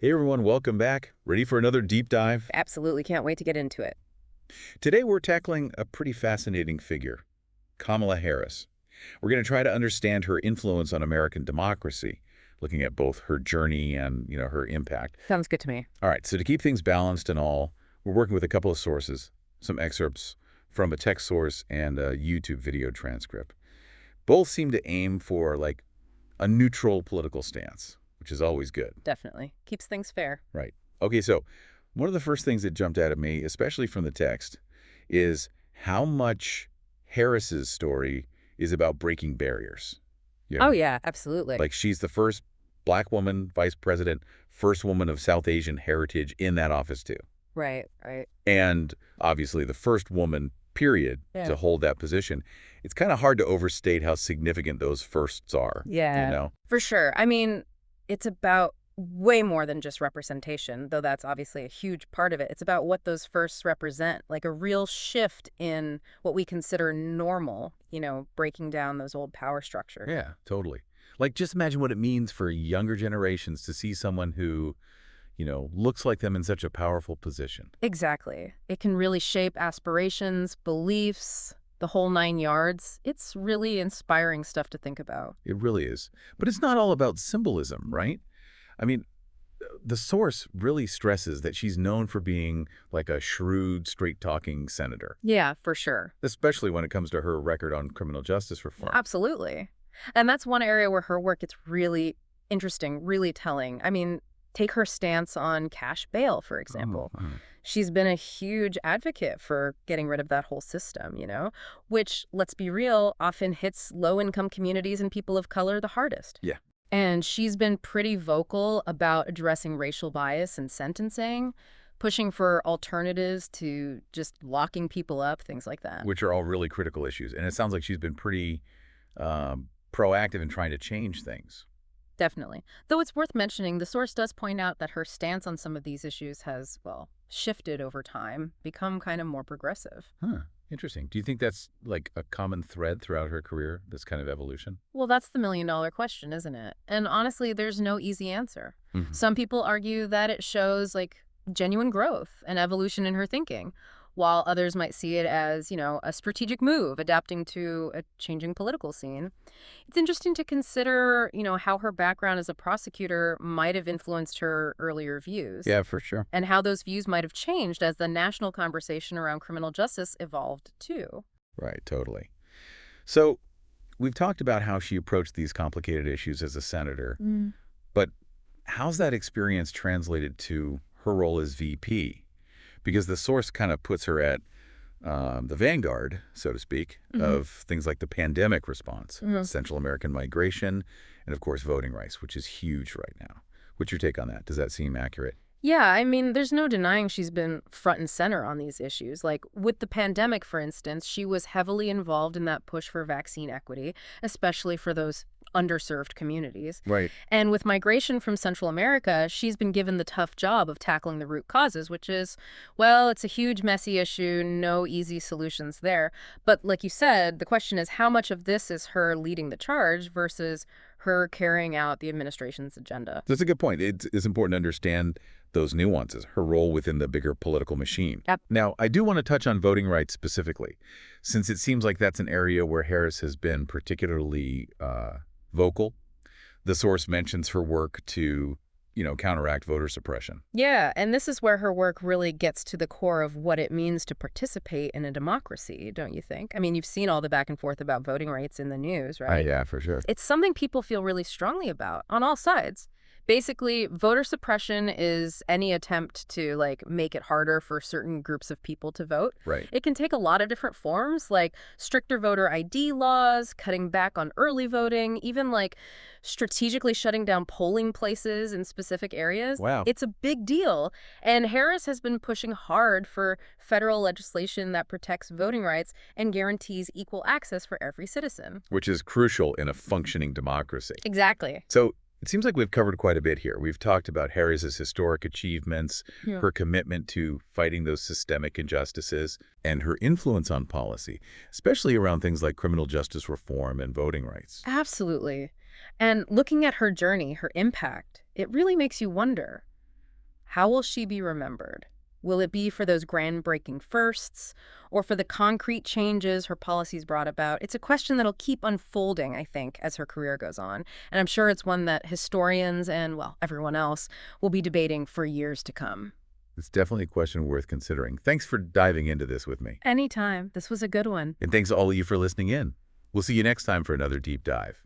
Hey everyone, welcome back. Ready for another deep dive? Absolutely can't wait to get into it. Today we're tackling a pretty fascinating figure, Kamala Harris. We're going to try to understand her influence on American democracy, looking at both her journey and, her impact. Sounds good to me. All right, so to keep things balanced and all, we're working with a couple of sources, some excerpts from a text source and a YouTube video transcript. Both seem to aim for like a neutral political stance, which is always good. Definitely. Keeps things fair. Right. Okay, so one of the first things that jumped out at me, especially from the text, is how much Harris's story is about breaking barriers. Yeah. Oh, yeah, absolutely. Like she's the first black woman vice president, first woman of South Asian heritage in that office too. Right, right. And obviously the first woman, period, Yeah. to hold that position. It's kind of hard to overstate how significant those firsts are. Yeah, for sure. I mean, it's about way more than just representation, though that's obviously a huge part of it. It's about what those firsts represent, like a real shift in what we consider normal, breaking down those old power structures. Yeah, totally. Like, just imagine what it means for younger generations to see someone who, looks like them in such a powerful position. Exactly. It can really shape aspirations, beliefs, the whole nine yards. It's really inspiring stuff to think about. It really is. But it's not all about symbolism, right? I mean, the source really stresses that she's known for being like a shrewd, straight-talking senator, Yeah, for sure. especially when it comes to her record on criminal justice reform. Absolutely. And that's one area where her work gets really interesting, really telling. I mean, take her stance on cash bail, for example. Oh, She's been a huge advocate for getting rid of that whole system, which, let's be real, often hits low-income communities and people of color the hardest. yeah, And she's been pretty vocal about addressing racial bias in sentencing, pushing for alternatives to just locking people up, things like that. which are all really critical issues. And it sounds like she's been pretty proactive in trying to change things. Definitely. Though it's worth mentioning, the source does point out that her stance on some of these issues has, well, shifted over time, become kind of more progressive. Huh. Interesting. Do you think that's like a common thread throughout her career, this kind of evolution? Well, that's the million-dollar question, isn't it? And honestly, there's no easy answer. Mhm. Some people argue that it shows, like, genuine growth and evolution in her thinking, while others might see it as, a strategic move, adapting to a changing political scene. It's interesting to consider, how her background as a prosecutor might have influenced her earlier views, Yeah, for sure. and how those views might have changed as the national conversation around criminal justice evolved, too. Right, totally. So we've talked about how she approached these complicated issues as a senator, but how's that experience translated to her role as VP? Because the source kind of puts her at the vanguard, so to speak, of things like the pandemic response, Central American migration, and of course voting rights, which is huge right now. What's your take on that? Does that seem accurate? Yeah, I mean, there's no denying she's been front and center on these issues. Like with the pandemic, for instance, she was heavily involved in that push for vaccine equity, especially for those underserved communities. Right. And with migration from Central America, she's been given the tough job of tackling the root causes, which is, well, it's a huge, messy issue, no easy solutions there. But like you said, the question is how much of this is her leading the charge versus her carrying out the administration's agenda? That's a good point. It's important to understand those nuances, her role within the bigger political machine. Yep. Now, I do want to touch on voting rights specifically, since it seems like that's an area where Harris has been particularly vocal. The source mentions her work to, counteract voter suppression. Yeah, and this is where her work really gets to the core of what it means to participate in a democracy, don't you think? I mean, you've seen all the back and forth about voting rights in the news, right? Yeah, for sure. It's something people feel really strongly about on all sides. Basically, voter suppression is any attempt to, like, make it harder for certain groups of people to vote. Right. It can take a lot of different forms, like stricter voter ID laws, cutting back on early voting, even, like, strategically shutting down polling places in specific areas. Wow. It's a big deal. And Harris has been pushing hard for federal legislation that protects voting rights and guarantees equal access for every citizen. Which is crucial in a functioning democracy. Exactly. So it seems like we've covered quite a bit here. We've talked about Harris's historic achievements, Yeah. her commitment to fighting those systemic injustices, and her influence on policy, especially around things like criminal justice reform and voting rights. Absolutely. And looking at her journey, her impact, it really makes you wonder, How will she be remembered? Will it be for those groundbreaking firsts or for the concrete changes her policies brought about? It's a question that'll keep unfolding, I think, as her career goes on. And I'm sure it's one that historians and, well, everyone else will be debating for years to come. It's definitely a question worth considering. Thanks for diving into this with me. Anytime. This was a good one. And thanks to all of you for listening in. We'll see you next time for another deep dive.